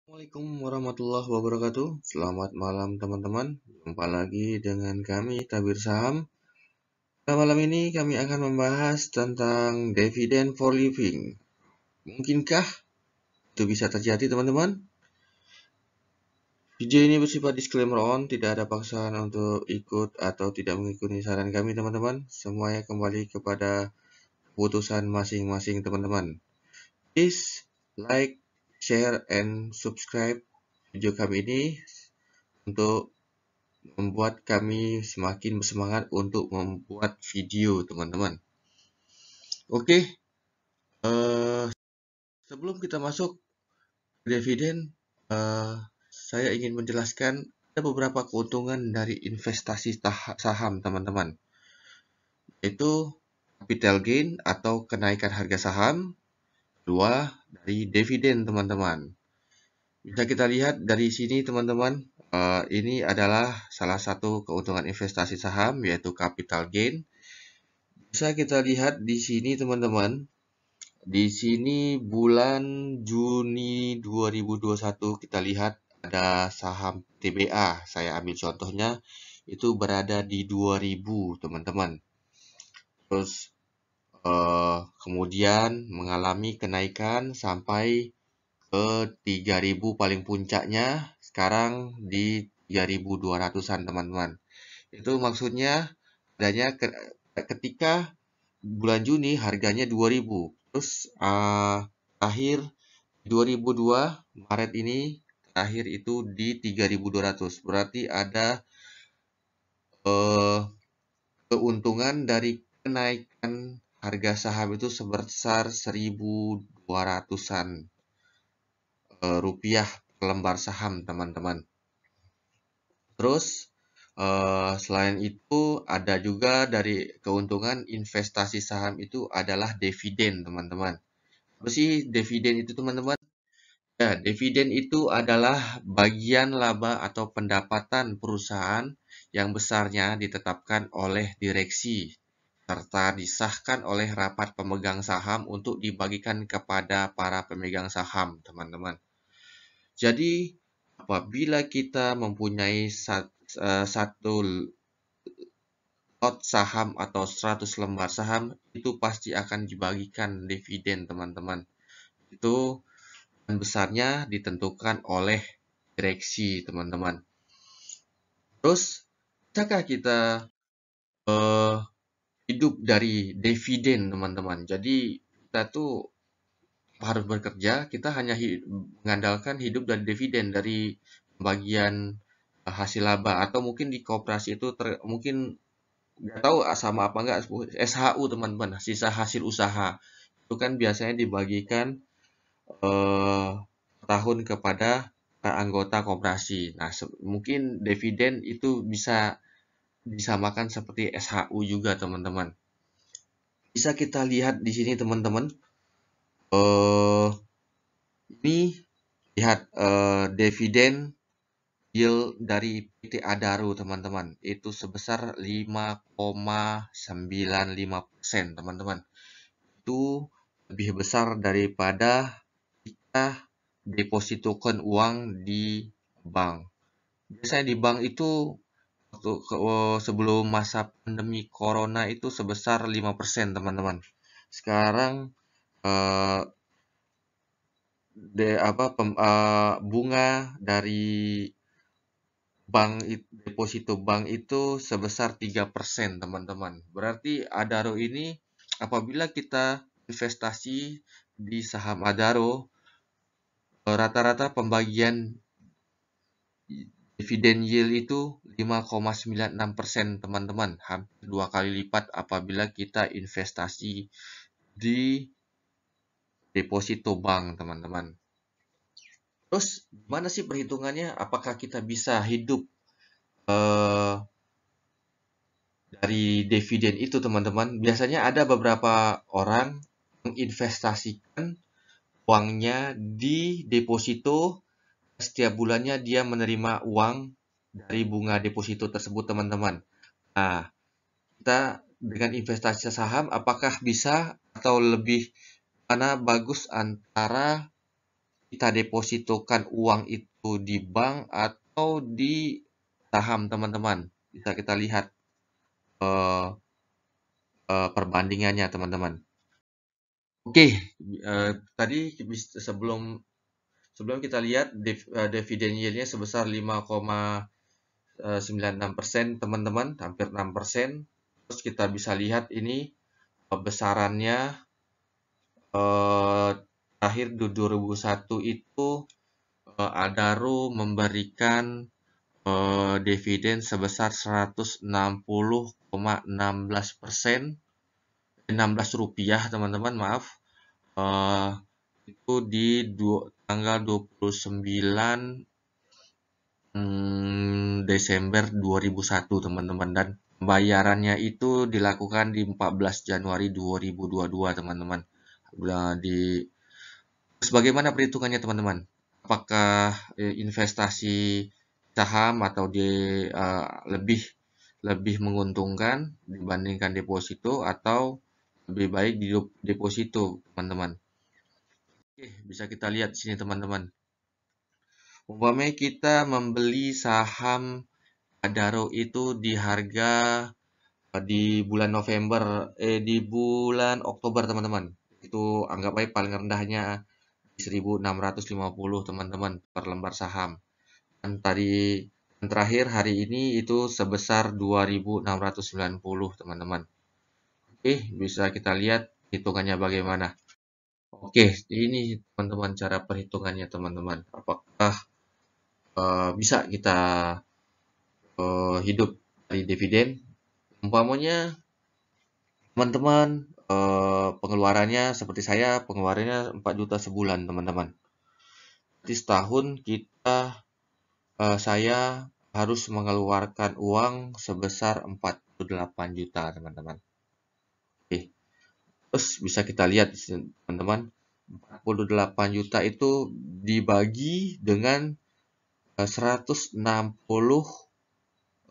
Assalamualaikum warahmatullahi wabarakatuh. Selamat malam teman-teman. Jumpa lagi dengan kami Tabir Saham. Pada malam ini kami akan membahas tentang dividend for living. Mungkinkah itu bisa terjadi teman-teman? Video ini bersifat disclaimer on, tidak ada paksaan untuk ikut atau tidak mengikuti saran kami teman-teman. Semuanya kembali kepada keputusan masing-masing teman-teman. Please like, share, and subscribe video kami ini untuk membuat kami semakin bersemangat untuk membuat video teman-teman. Oke, sebelum kita masuk dividen, saya ingin menjelaskan ada beberapa keuntungan dari investasi saham teman-teman, yaitu capital gain atau kenaikan harga saham, kedua dari dividen teman-teman. Bisa kita lihat dari sini teman-teman, ini adalah salah satu keuntungan investasi saham yaitu capital gain. Bisa kita lihat di sini teman-teman. Di sini bulan Juni 2021 kita lihat ada saham TBA. Saya ambil contohnya itu berada di 2000 teman-teman. Terus kemudian mengalami kenaikan sampai ke 3000 paling puncaknya sekarang di 3200-an teman-teman. Itu maksudnya adanya ketika bulan Juni harganya 2000. Terus akhir 2002 Maret ini terakhir itu di 3200. Berarti ada keuntungan dari kenaikan harga saham itu sebesar 1200-an rupiah per lembar saham teman-teman. Terus selain itu ada juga dari keuntungan investasi saham itu adalah dividen teman-teman. Apa sih dividen itu teman-teman? Ya, dividen itu adalah bagian laba atau pendapatan perusahaan yang besarnya ditetapkan oleh direksi serta disahkan oleh rapat pemegang saham untuk dibagikan kepada para pemegang saham teman-teman. Jadi apabila kita mempunyai satu lot saham atau 100 lembar saham, itu pasti akan dibagikan dividen teman-teman. Itu besarnya ditentukan oleh direksi teman-teman. Terus bisakah kita hidup dari dividen teman-teman? Jadi kita tuh harus bekerja, kita hanya mengandalkan hidup dari dividen, dari bagian hasil laba, atau mungkin di koperasi itu mungkin nggak tahu sama apa enggak, SHU teman-teman, sisa hasil usaha itu kan biasanya dibagikan tahun kepada anggota koperasi. Nah, mungkin dividen itu bisa disamakan seperti SHU juga teman-teman. Bisa kita lihat di sini teman-teman. Ini lihat dividen yield dari PT Adaro teman-teman. Itu sebesar 5,95% teman-teman. Itu lebih besar daripada kita depositokan uang di bank. Biasanya di bank itu sebelum masa pandemi corona itu sebesar 5% teman-teman. Sekarang bunga dari deposito bank itu sebesar 3% teman-teman. Berarti Adaro ini apabila kita investasi di saham Adaro, rata-rata pembagian dividen yield itu 5,96% teman-teman. Hampir 2 kali lipat apabila kita investasi di deposito bank teman-teman. Terus gimana sih perhitungannya? Apakah kita bisa hidup dari dividen itu teman-teman? Biasanya ada beberapa orang menginvestasikan uangnya di deposito. Setiap bulannya dia menerima uang dari bunga deposito tersebut teman-teman. Nah, kita dengan investasi saham apakah bisa atau lebih mana bagus antara kita depositokan uang itu di bank atau di saham, teman-teman. Bisa kita lihat eh, perbandingannya, teman-teman. Oke, tadi sebelum sebelum kita lihat dividen yield-nya sebesar 5,96%, teman-teman, hampir 6%. Terus kita bisa lihat ini besarannya terakhir di 2001 itu Adaro memberikan dividen sebesar 160,16%, 16 rupiah, teman-teman, maaf. Eh, itu di tanggal 29 Desember 2001, teman-teman, dan pembayarannya itu dilakukan di 14 Januari 2022, teman-teman. Terus bagaimana perhitungannya, teman-teman? Apakah investasi saham atau lebih lebih menguntungkan dibandingkan deposito atau lebih baik di deposito, teman-teman? Oke, bisa kita lihat di sini, teman-teman. Umpamanya kita membeli saham Adaro itu di harga di bulan November, di bulan Oktober, teman-teman. Itu anggap baik paling rendahnya 1.650, teman-teman, per lembar saham. Dan tadi yang terakhir hari ini itu sebesar 2.690, teman-teman. Oke, bisa kita lihat hitungannya bagaimana. Oke, ini teman-teman cara perhitungannya, teman-teman. Apakah bisa kita hidup dari dividen? Umpamanya teman-teman pengeluarannya seperti saya, pengeluarannya 4 juta sebulan, teman-teman. Jadi setahun saya harus mengeluarkan uang sebesar 48 juta, teman-teman. Oke, terus bisa kita lihat, teman-teman, 48 juta itu dibagi dengan 160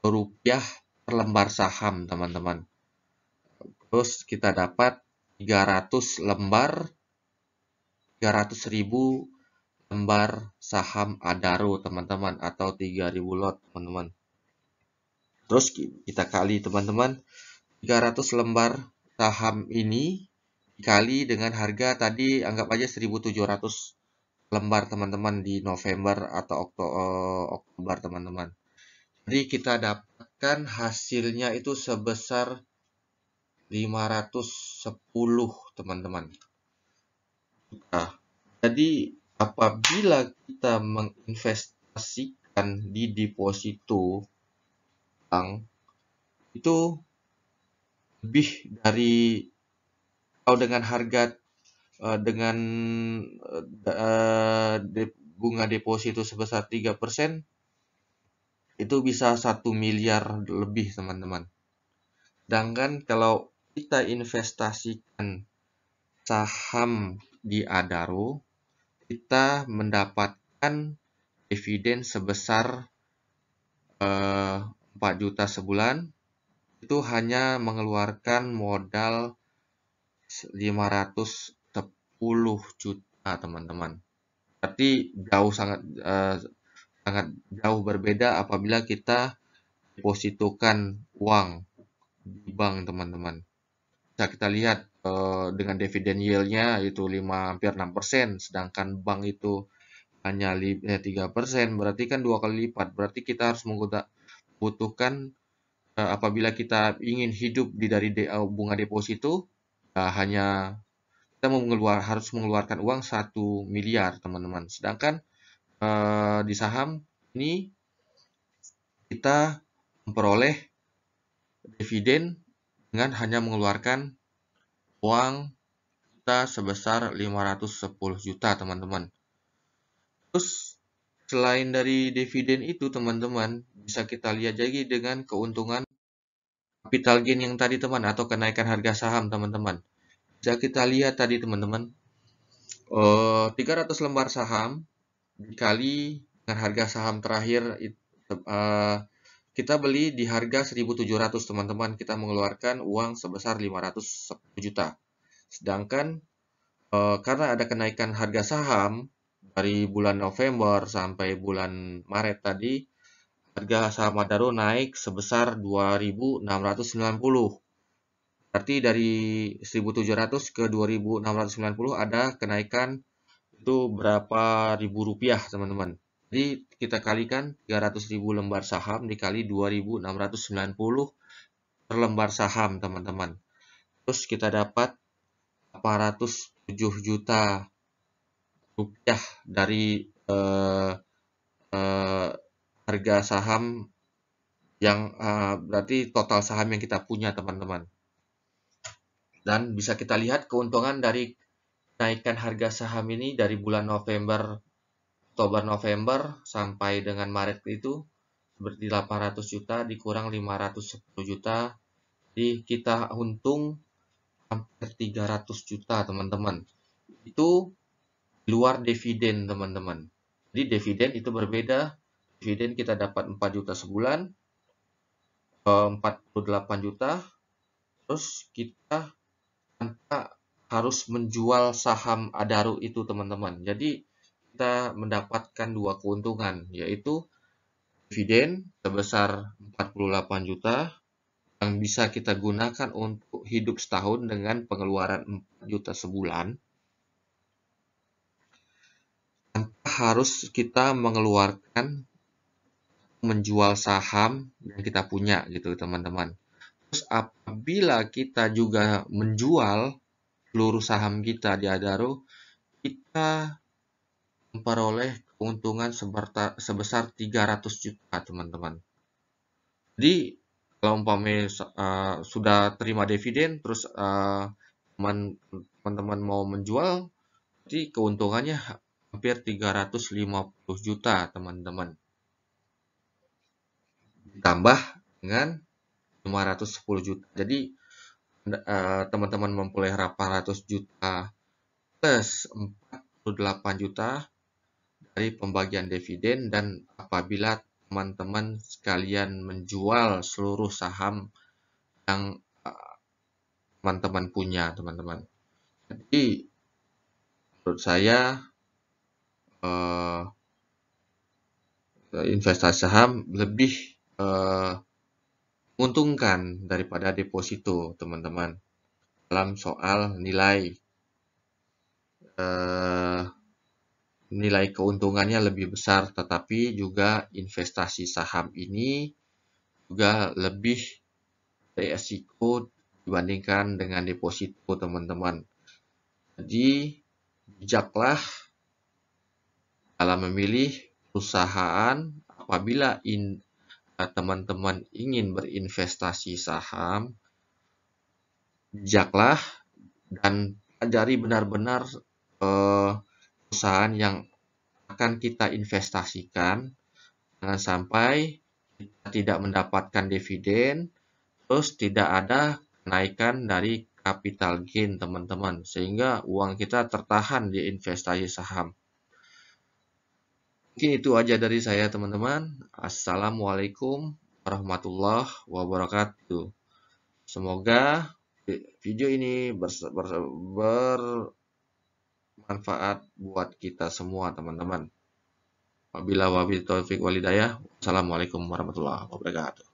rupiah per lembar saham, teman-teman. Terus kita dapat 300 ribu lembar saham Adaro, teman-teman, atau 3.000 lot, teman-teman. Terus kita kali, teman-teman, 300 lembar saham ini dikali dengan harga tadi, anggap aja 1.700 lembar, teman-teman, di November atau Oktober, teman-teman. Jadi kita dapatkan hasilnya itu sebesar 510, teman-teman. Nah, jadi apabila kita menginvestasikan di deposito bank, itu lebih dari, kalau dengan harga dengan bunga deposito sebesar 3%, itu bisa 1 miliar lebih, teman-teman. Sedangkan kalau kita investasikan saham di Adaro, kita mendapatkan dividen sebesar 4 juta sebulan. Itu hanya mengeluarkan modal 510 juta, teman-teman. Berarti sangat jauh berbeda apabila kita depositokan uang di bank, teman-teman. Bisa kita lihat dengan dividen yield-nya itu hampir 6%, sedangkan bank itu hanya 3%, berarti kan 2 kali lipat. Berarti kita harus membutuhkan, apabila kita ingin hidup dari bunga deposito, hanya kita harus mengeluarkan uang 1 miliar, teman-teman. Sedangkan di saham ini kita memperoleh dividen dengan hanya mengeluarkan uang kita sebesar 510 juta, teman-teman. Terus selain dari dividen itu, teman-teman, bisa kita lihat lagi dengan keuntungan capital gain yang tadi, teman, atau kenaikan harga saham, teman-teman. Bisa kita lihat tadi, teman-teman, 300 lembar saham dikali dengan harga saham terakhir, kita beli di harga 1.700, teman-teman. Kita mengeluarkan uang sebesar 510 juta. Sedangkan karena ada kenaikan harga saham dari bulan November sampai bulan Maret tadi, harga saham Adaro naik sebesar 2.690. Berarti dari 1.700 ke 2.690 ada kenaikan itu berapa ribu rupiah, teman-teman. Jadi kita kalikan 300.000 lembar saham dikali 2.690 per lembar saham, teman-teman. Terus kita dapat 807 juta rupiah dari harga saham yang berarti total saham yang kita punya, teman-teman. Dan bisa kita lihat keuntungan dari kenaikan harga saham ini dari bulan Oktober November sampai dengan Maret itu seperti 800 juta dikurang 510 juta, jadi kita untung hampir 300 juta, teman-teman. Itu luar dividen, teman-teman. Jadi dividen itu berbeda. Dividen kita dapat 4 juta sebulan, 48 juta. Terus kita tanpa harus menjual saham Adaro itu, teman-teman. Jadi kita mendapatkan dua keuntungan, yaitu dividen sebesar 48 juta yang bisa kita gunakan untuk hidup setahun dengan pengeluaran 4 juta sebulan, tanpa harus kita menjual saham yang kita punya gitu, teman-teman. Terus apabila kita juga menjual seluruh saham kita di Adaro, kita memperoleh keuntungan sebesar 300 juta, teman-teman. Jadi kalau umpamanya sudah terima dividen, terus teman-teman mau menjual, jadi keuntungannya hampir 350 juta, teman-teman. Ditambah dengan 510 juta. Jadi teman-teman memperoleh 800 juta plus 48 juta dari pembagian dividen, dan apabila teman-teman sekalian menjual seluruh saham yang teman-teman punya, teman-teman. Jadi menurut saya investasi saham lebih menguntungkan daripada deposito, teman-teman, dalam soal nilai keuntungannya lebih besar, tetapi juga investasi saham ini juga lebih beresiko dibandingkan dengan deposito, teman-teman. Jadi bijaklah dalam memilih perusahaan. Apabila teman-teman ingin berinvestasi saham, bijaklah dan pelajari benar-benar perusahaan yang akan kita investasikan. Jangan sampai kita tidak mendapatkan dividen, terus tidak ada kenaikan dari capital gain, teman-teman, sehingga uang kita tertahan di investasi saham. Mungkin itu aja dari saya, teman-teman. Assalamualaikum warahmatullahi wabarakatuh. Semoga video ini bermanfaat buat kita semua, teman-teman. Wabillahi taufiq walhidayah. Assalamualaikum warahmatullahi wabarakatuh.